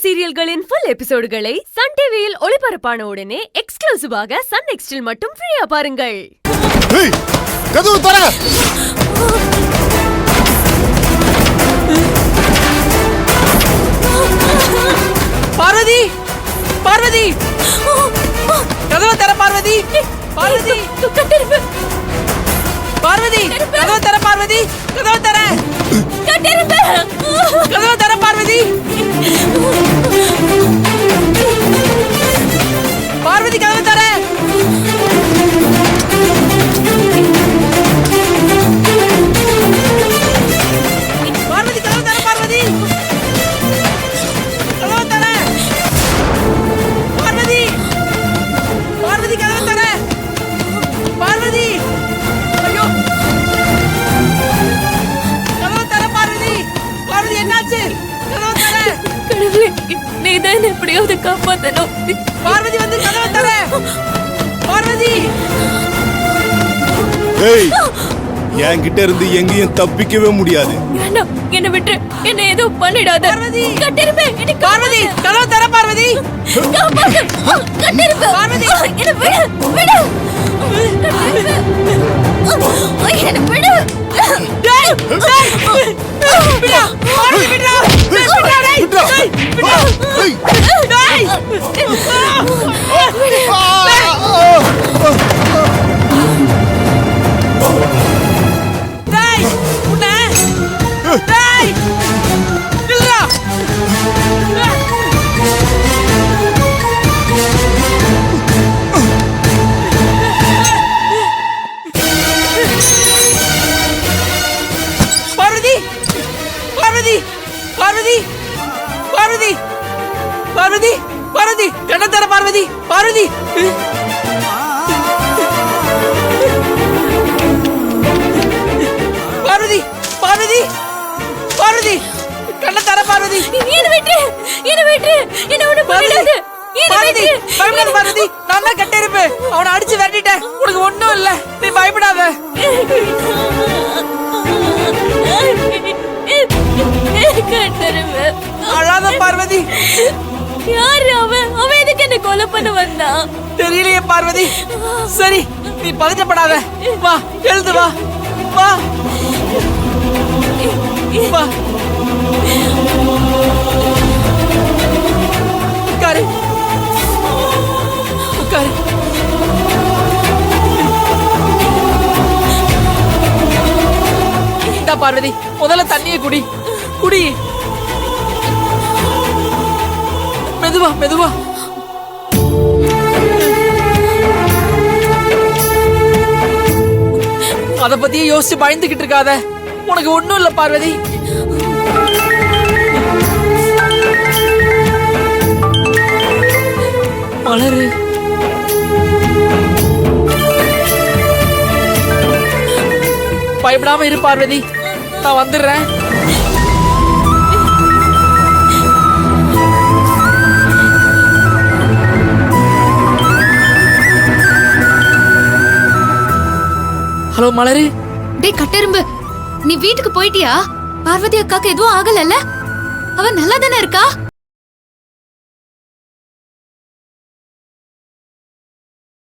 சீரியல்களின் full எபிசோடுகளை Sun டிவியில் ஒளிபரப்பான உடனே எக்ஸ்க்ளூசிவாக சன் நெக்ஸ்டில் மட்டும் ஃப்ரீயா பாருங்கள். கதவு தர. பார்வதி, பார்வதி, கதவு தர பார்வதி, பார்வதி, பார்வதி, கதவு தர பார்வதி, கதவு தர, கதவு தர பார்வதி, பார்வதி கதவு தர. பார்வதி கதவு தர பார்வதி, கதவு தர, பார்வதி, பார்வதி கதவு தர, பார்வதி, ஐயோ, கதவு தர பார்வதி, பார்வதி என்னாச்சு? கதவு தர. கடவுளே, நீதான் எப்படியாவது காப்பாத்தணும். பார்வதி வந்து கதவு தர. பார்வதி, ஏய், என்கிட்ட இருந்து எங்கேயும் தப்பிக்கவே முடியாது. வேண்டாம், என்னை விட்டு, என்ன ஏதோ பண்ணிடாத. பார்வதி, கட்டிருப்பே, பார்வதி கதவு தர பார்வதி, கட்டிருப்பே, பார்வதி, என்ன விடு, விடு, என்ன விடு. டேய், டேய், விடா, பார்வதி விடா, டேய், விடா, டேய், டேய், விடா, ஏய், டேய், டேய், உன்னை, டேய், நில்லுடா. பார்வதி, பார்வதி, பார்வதி, பார்வதி, பார்வதி, பார்வதி கண்ண தர பார்வதி, பார்வதி, பார்வதி, பார்வதி, பார்வதி கண்ண தர பார்வதி, என்ன விட்டு, என்ன விட்டு, என்ன ஒண்ணு பண்ணிடாத. பார்வதி, பயப்படாத பார்வதி, நான் தான் கட்ட இருப்பேன். அவனை அடிச்சு விரட்டிட்டேன், உனக்கு ஒண்ணும் இல்ல, நீ பயப்படாத. அழாத பார்வதி. யாரு அவன்? அவன் எதுக்கு என்ன கொலை பண்ண வந்தான்? தெரியலையே பார்வதி. சரி, நீ பதட்டப்படாத, வா, எழுந்து வா, வா, வா, உட்காரு, உட்காரு. இந்தா பார்வதி, முதல்ல தண்ணியை குடி, குடி, மெதுவா, மெதுவா. அத பத்தியே யோசிச்சு பயந்துகிட்டு இருக்காத, உனக்கு ஒண்ணும் இல்ல பார்வதி. மலரு, பயப்படாம இரு பார்வதி, நான் வந்துடுறேன். ஹலோ மலரு. டேய் கட்டெரும்பு, நீ வீட்டுக்கு போயிட்டியா? பார்வதி அக்காக்கு எதுவும் ஆகலல்ல? அவ நல்லா தானே இருக்கா?